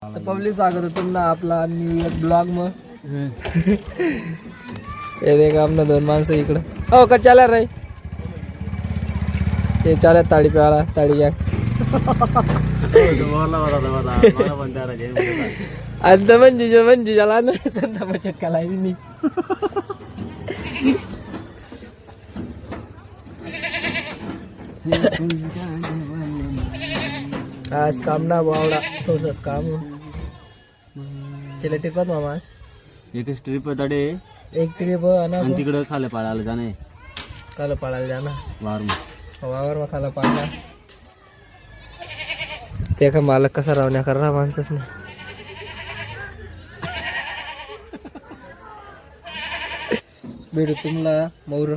तर पब्लिक स्वागत है तुमना आपला न्यू इयर ब्लॉग में ये देखा हमने दोन माणसं इकडं हो का चाला रे ते चालत ताडी प्याला ताडी घ्या अंत म्हणजे झाला ना संता चटकाला नाही आज काम ना बावडा तोच काम चले टिपत मामा एक ट्रिप तडे एक ट्रिप आणि तिकडं खाले पाळायला जाणे काल पाळायला जाना वावर मग खाला पाळला ते का मालक कसा रावण्या करणार माणसच नाही भेटू तुम्हाला मौर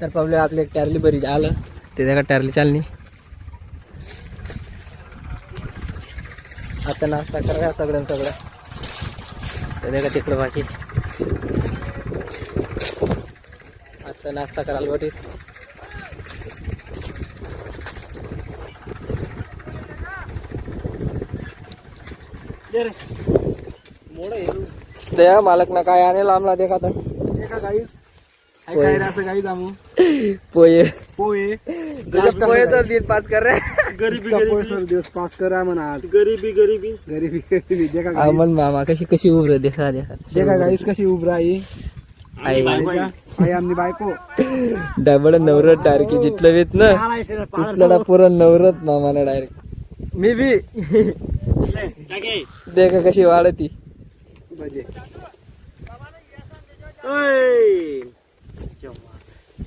तर पावले आपले टॅरली बरी आलं ते त्या टॅरली चालली आता नाश्ता करा सगळ्या का तिकडं बाकी आता नाश्ता करायला वाटी त्या मालक ना काय आणेल आमला देखा तर पोहे पोहे तर दिन पास कर रहे दिवस पास करा म्हणा गरीबी देखा मन मामा कशी उभर देखा गाईस कशी उभरा आई आमची बायको डबड नवरत डायरेक्ट जितलं वेत ना तिथला पुरण नवरत मामाला डायरेक्ट मी बी देखा कशी वाढती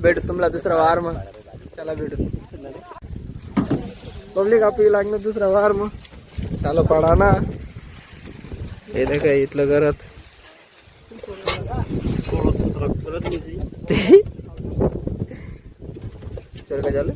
भेटू तुम्हाला दुसरा वार मग चला भेटू पब्लिक आपली लागणार दुसरा वार मग चालू पडा ना हे देखा इथलं घरात तर काय झालं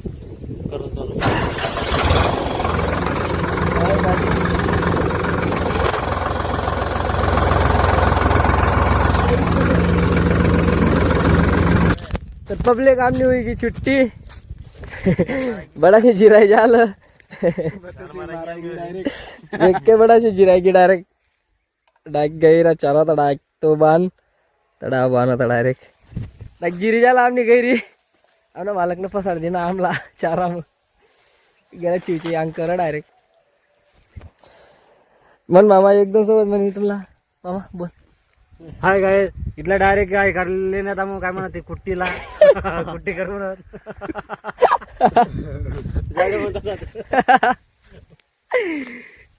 तो पब्लिक आमने हुई की छुट्टी बड़ा से जिराई जाल देख के बड़ा से जिराई की डायरेक्ट गई रहा चारा था डाक तो बान तड़ा बाना था डायरेक्ट डाक जिरी जाला आमने गई रही हमने मालक ने पसार देना आमला चारा में गेला चिवची अंकर डायरेक्ट मन मामा एकदम सोबत म्हणे तुला मामा बोल हाय काय इथला डायरेक्ट काय काढले नाही मग काय म्हणत कुट्टीला कुट्टी कर म्हणत